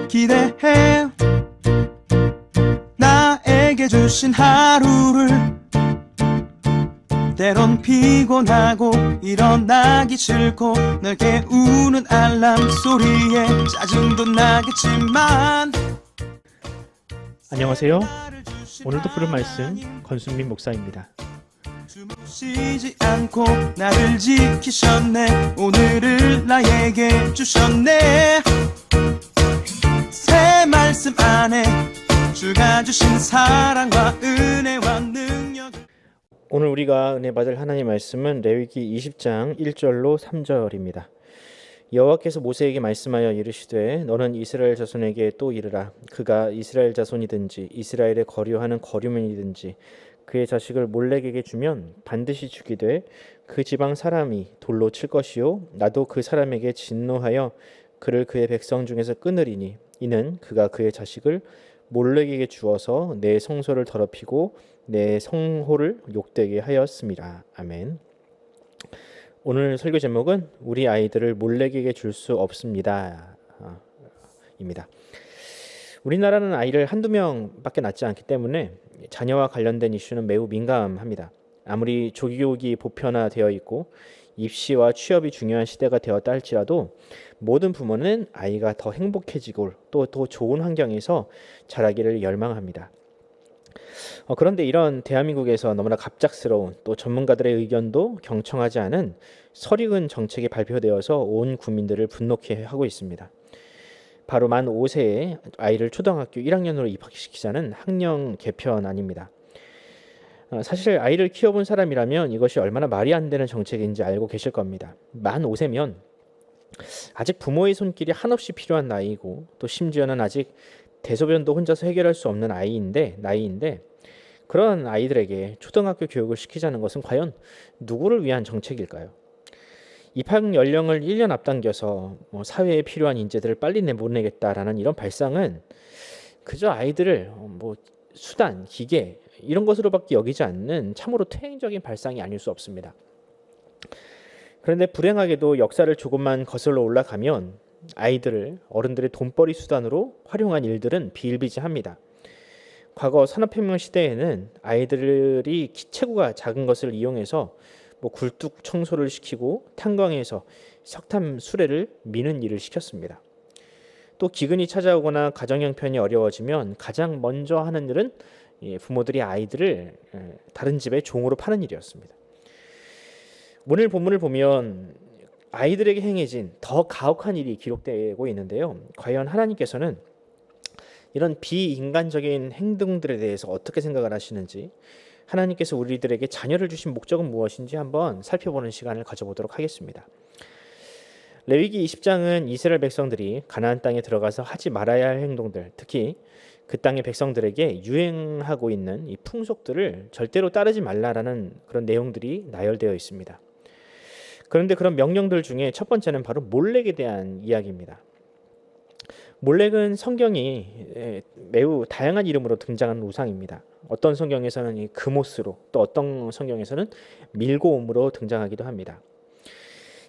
기대해 나에게 주신 하루를 때론 피곤하고 일어나기 싫고 널 깨우는 알람 소리에 짜증도 나겠지만 안녕하세요. 오늘도 부른 말씀 권순민 목사입니다. 쉬지 않고 나를 지키셨네. 오늘을 나에게 주셨네. 새 말씀 안에 주가 주신 사랑과 은혜와 능력. 오늘 우리가 은혜 받을 하나님의 말씀은 레위기 20장 1절로 3절입니다. 여호와께서 모세에게 말씀하여 이르시되 너는 이스라엘 자손에게 또 이르라. 그가 이스라엘 자손이든지 이스라엘에 거류하는 거류민이든지 그의 자식을 몰렉에게 주면 반드시 죽이되 그 지방 사람이 돌로 칠 것이요 나도 그 사람에게 진노하여 그를 그의 백성 중에서 끊으리니 이는 그가 그의 자식을 몰렉에게 주어서 내 성소를 더럽히고 내 성호를 욕되게 하였습니다. 아멘. 오늘 설교 제목은 우리 아이들을 몰렉에게 줄 수 없습니다. 입니다. 우리나라는 아이를 한두 명밖에 낳지 않기 때문에 자녀와 관련된 이슈는 매우 민감합니다. 아무리 조기교육이 보편화되어 있고 입시와 취업이 중요한 시대가 되었다 할지라도 모든 부모는 아이가 더 행복해지고 또 더 좋은 환경에서 자라기를 열망합니다. 그런데 이런 대한민국에서 너무나 갑작스러운 또 전문가들의 의견도 경청하지 않은 설익은 정책이 발표되어서 온 국민들을 분노케 하고 있습니다. 바로 만 5세에 아이를 초등학교 1학년으로 입학시키자는 학령 개편안입니다. 사실 아이를 키워본 사람이라면 이것이 얼마나 말이 안 되는 정책인지 알고 계실 겁니다. 만 5세면 아직 부모의 손길이 한없이 필요한 나이고 또 심지어는 아직 대소변도 혼자서 해결할 수 없는 나이인데 그런 아이들에게 초등학교 교육을 시키자는 것은 과연 누구를 위한 정책일까요? 입학 연령을 1년 앞당겨서 사회에 필요한 인재들을 빨리 내보내겠다라는 이런 발상은 그저 아이들을 수단, 기계 이런 것으로밖에 여기지 않는 참으로 퇴행적인 발상이 아닐 수 없습니다. 그런데 불행하게도 역사를 조금만 거슬러 올라가면 아이들을 어른들의 돈벌이 수단으로 활용한 일들은 비일비재합니다. 과거 산업혁명 시대에는 아이들이 체구가 작은 것을 이용해서 굴뚝 청소를 시키고 탄광에서 석탄 수레를 미는 일을 시켰습니다. 또 기근이 찾아오거나 가정 형편이 어려워지면 가장 먼저 하는 일은 부모들이 아이들을 다른 집에 종으로 파는 일이었습니다. 오늘 본문을 보면 아이들에게 행해진 더 가혹한 일이 기록되고 있는데요. 과연 하나님께서는 이런 비인간적인 행동들에 대해서 어떻게 생각을 하시는지, 하나님께서 우리들에게 자녀를 주신 목적은 무엇인지 한번 살펴보는 시간을 가져보도록 하겠습니다. 레위기 20장은 이스라엘 백성들이 가나안 땅에 들어가서 하지 말아야 할 행동들, 특히 그 땅의 백성들에게 유행하고 있는 이 풍속들을 절대로 따르지 말라라는 그런 내용들이 나열되어 있습니다. 그런데 그런 명령들 중에 첫 번째는 바로 몰렉에 대한 이야기입니다. 몰렉은 성경이 매우 다양한 이름으로 등장하는 우상입니다. 어떤 성경에서는 이 그모스로, 또 어떤 성경에서는 밀고옴으로 등장하기도 합니다.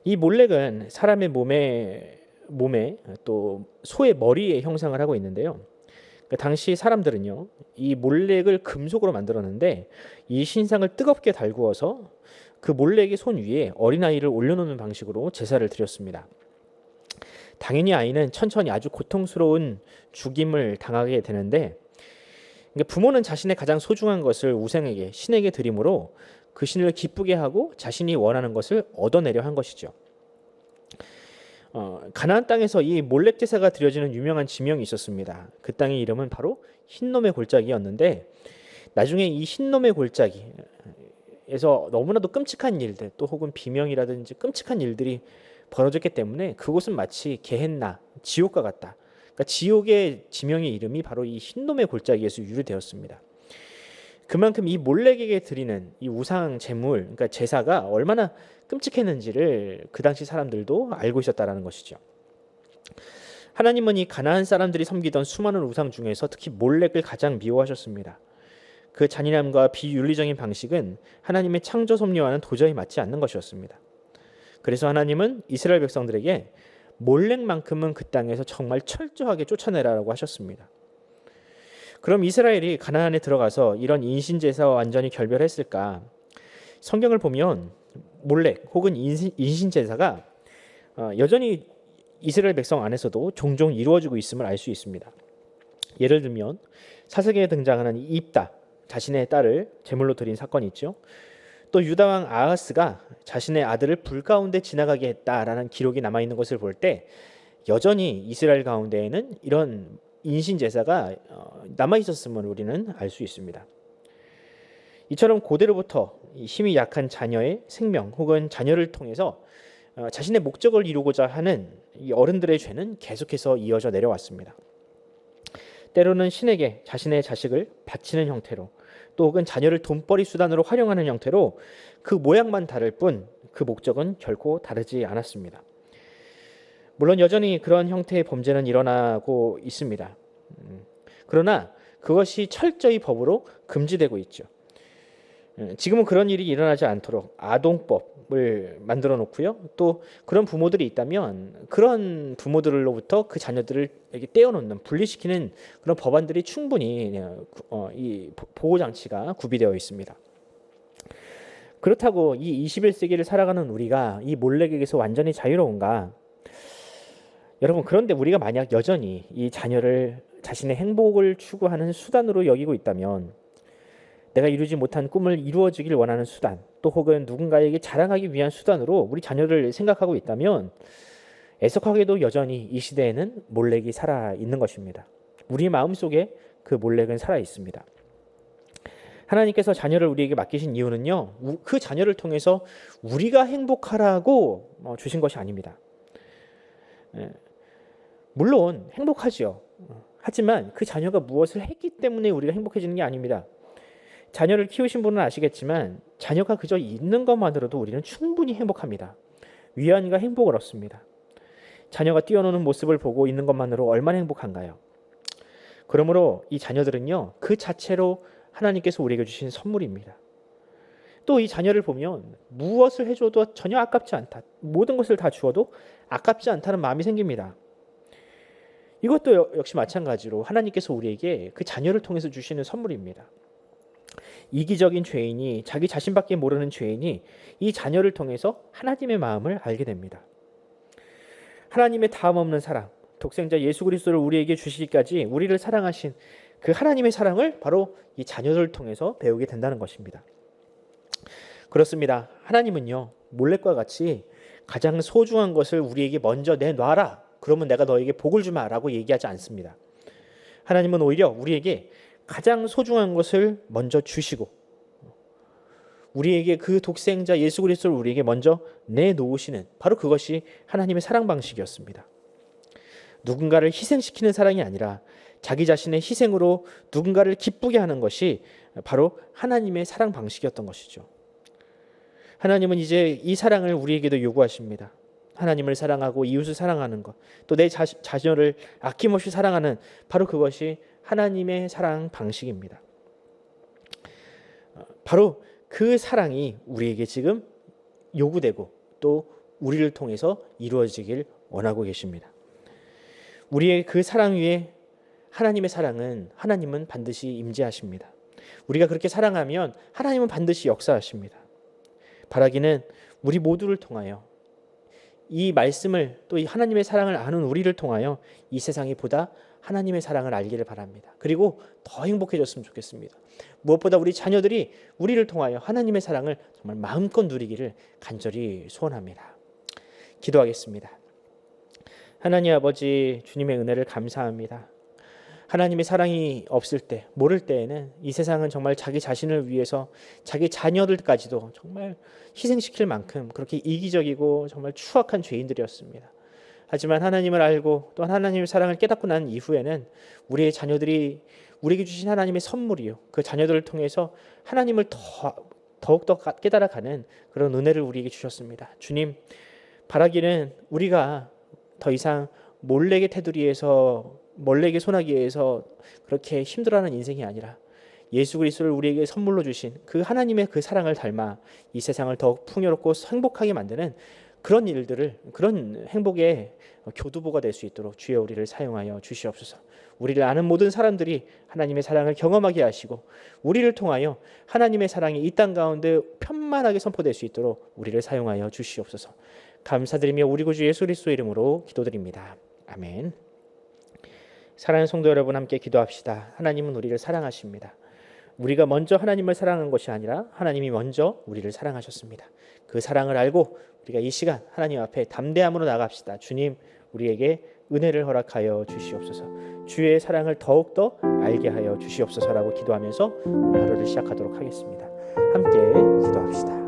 이 몰렉은 사람의 몸에 또 소의 머리에 형상을 하고 있는데요. 당시 사람들은요, 이 몰렉을 금속으로 만들었는데 이 신상을 뜨겁게 달구어서 그 몰렉의 손 위에 어린아이를 올려놓는 방식으로 제사를 드렸습니다. 당연히 아이는 천천히 아주 고통스러운 죽임을 당하게 되는데 부모는 자신의 가장 소중한 것을 우상에게, 신에게 드림으로 그 신을 기쁘게 하고 자신이 원하는 것을 얻어내려 한 것이죠. 가나안 땅에서 이 몰렉 제사가 드려지는 유명한 지명이 있었습니다. 그 땅의 이름은 바로 흰놈의 골짜기였는데 나중에 이 흰놈의 골짜기에서 너무나도 끔찍한 일들, 또 혹은 비명이라든지 끔찍한 일들이 벌어졌기 때문에 그곳은 마치 게헨나, 지옥과 같다. 그러니까 지옥의 지명의 이름이 바로 이 흰놈의 골짜기에서 유래되었습니다. 그만큼 이 몰렉에게 드리는 이 우상 제물, 그러니까 제사가 얼마나 끔찍했는지를 그 당시 사람들도 알고 있었다라는 것이죠. 하나님은 이 가나안 사람들이 섬기던 수많은 우상 중에서 특히 몰렉을 가장 미워하셨습니다. 그 잔인함과 비윤리적인 방식은 하나님의 창조 섭리와는 도저히 맞지 않는 것이었습니다. 그래서 하나님은 이스라엘 백성들에게 몰렉만큼은 그 땅에서 정말 철저하게 쫓아내라라고 하셨습니다. 그럼 이스라엘이 가나안에 들어가서 이런 인신제사와 완전히 결별했을까? 성경을 보면 몰렉 혹은 인신제사가 여전히 이스라엘 백성 안에서도 종종 이루어지고 있음을 알 수 있습니다. 예를 들면 사사기에 등장하는 입다, 자신의 딸을 제물로 드린 사건이 있죠. 또 유다 왕 아하스가 자신의 아들을 불 가운데 지나가게 했다라는 기록이 남아 있는 것을 볼 때 여전히 이스라엘 가운데에는 이런 인신 제사가 남아 있었음을 우리는 알 수 있습니다. 이처럼 고대로부터 힘이 약한 자녀의 생명 혹은 자녀를 통해서 자신의 목적을 이루고자 하는 이 어른들의 죄는 계속해서 이어져 내려왔습니다. 때로는 신에게 자신의 자식을 바치는 형태로, 또 혹은 자녀를 돈벌이 수단으로 활용하는 형태로 그 모양만 다를 뿐 그 목적은 결코 다르지 않았습니다. 물론 여전히 그런 형태의 범죄는 일어나고 있습니다. 그러나 그것이 철저히 법으로 금지되고 있죠. 지금은 그런 일이 일어나지 않도록 아동법을 만들어 놓고요. 또 그런 부모들이 있다면 그런 부모들로부터 그 자녀들을 이렇게 떼어놓는, 분리시키는 그런 법안들이 충분히 이 보호 장치가 구비되어 있습니다. 그렇다고 이 21세기를 살아가는 우리가 이 몰렉에게서 완전히 자유로운가? 여러분, 그런데 우리가 만약 여전히 이 자녀를 자신의 행복을 추구하는 수단으로 여기고 있다면, 내가 이루지 못한 꿈을 이루어지길 원하는 수단, 또 혹은 누군가에게 자랑하기 위한 수단으로 우리 자녀를 생각하고 있다면 애석하게도 여전히 이 시대에는 몰렉이 살아 있는 것입니다. 우리 마음속에 그 몰렉은 살아 있습니다. 하나님께서 자녀를 우리에게 맡기신 이유는요, 그 자녀를 통해서 우리가 행복하라고 주신 것이 아닙니다. 물론 행복하지요. 하지만 그 자녀가 무엇을 했기 때문에 우리가 행복해지는 게 아닙니다. 자녀를 키우신 분은 아시겠지만 자녀가 그저 있는 것만으로도 우리는 충분히 행복합니다. 위안과 행복을 얻습니다. 자녀가 뛰어노는 모습을 보고 있는 것만으로 얼마나 행복한가요? 그러므로 이 자녀들은요, 그 자체로 하나님께서 우리에게 주신 선물입니다. 또 이 자녀를 보면 무엇을 해줘도 전혀 아깝지 않다. 모든 것을 다 주어도 아깝지 않다는 마음이 생깁니다. 이것도 역시 마찬가지로 하나님께서 우리에게 그 자녀를 통해서 주시는 선물입니다. 이기적인 죄인이, 자기 자신밖에 모르는 죄인이 이 자녀를 통해서 하나님의 마음을 알게 됩니다. 하나님의 다음 없는 사랑, 독생자 예수 그리스도를 우리에게 주시기까지 우리를 사랑하신 그 하나님의 사랑을 바로 이 자녀들을 통해서 배우게 된다는 것입니다. 그렇습니다. 하나님은요, 몰렉과 같이 가장 소중한 것을 우리에게 먼저 내놔라, 그러면 내가 너에게 복을 주마 라고 얘기하지 않습니다. 하나님은 오히려 우리에게 가장 소중한 것을 먼저 주시고 우리에게 그 독생자 예수 그리스도를 우리에게 먼저 내놓으시는, 바로 그것이 하나님의 사랑 방식이었습니다. 누군가를 희생시키는 사랑이 아니라 자기 자신의 희생으로 누군가를 기쁘게 하는 것이 바로 하나님의 사랑 방식이었던 것이죠. 하나님은 이제 이 사랑을 우리에게도 요구하십니다. 하나님을 사랑하고 이웃을 사랑하는 것, 또 내 자녀를 아낌없이 사랑하는, 바로 그것이 하나님의 사랑 방식입니다. 바로 그 사랑이 우리에게 지금 요구되고 또 우리를 통해서 이루어지길 원하고 계십니다. 우리의 그 사랑 위에 하나님의 사랑은, 하나님은 반드시 임재하십니다. 우리가 그렇게 사랑하면 하나님은 반드시 역사하십니다. 바라기는 우리 모두를 통하여 이 말씀을, 또 이 하나님의 사랑을 아는 우리를 통하여 이 세상이 보다 하나님의 사랑을 알기를 바랍니다. 그리고 더 행복해졌으면 좋겠습니다. 무엇보다 우리 자녀들이 우리를 통하여 하나님의 사랑을 정말 마음껏 누리기를 간절히 소원합니다. 기도하겠습니다. 하나님 아버지, 주님의 은혜를 감사합니다. 하나님의 사랑이 없을 때, 모를 때에는 이 세상은 정말 자기 자신을 위해서 자기 자녀들까지도 정말 희생시킬 만큼 그렇게 이기적이고 정말 추악한 죄인들이었습니다. 하지만 하나님을 알고 또 하나님의 사랑을 깨닫고 난 이후에는 우리의 자녀들이 우리에게 주신 하나님의 선물이요, 그 자녀들을 통해서 하나님을 더욱더 깨달아가는 그런 은혜를 우리에게 주셨습니다. 주님, 바라기는 우리가 더 이상 몰렉의 테두리에서, 몰렉의 소나기에서 그렇게 힘들어하는 인생이 아니라 예수 그리스도를 우리에게 선물로 주신 그 하나님의 그 사랑을 닮아 이 세상을 더욱 풍요롭고 행복하게 만드는 그런 일들을, 그런 행복의 교두보가 될 수 있도록 주여 우리를 사용하여 주시옵소서. 우리를 아는 모든 사람들이 하나님의 사랑을 경험하게 하시고 우리를 통하여 하나님의 사랑이 이 땅 가운데 편만하게 선포될 수 있도록 우리를 사용하여 주시옵소서. 감사드리며 우리 구주 예수 그리스도의 이름으로 기도드립니다. 아멘. 사랑하는 성도 여러분, 함께 기도합시다. 하나님은 우리를 사랑하십니다. 우리가 먼저 하나님을 사랑한 것이 아니라 하나님이 먼저 우리를 사랑하셨습니다. 그 사랑을 알고 우리가 이 시간 하나님 앞에 담대함으로 나갑시다. 주님, 우리에게 은혜를 허락하여 주시옵소서. 주의 사랑을 더욱더 알게 하여 주시옵소서라고 기도하면서 오늘 하루를 시작하도록 하겠습니다. 함께 기도합시다.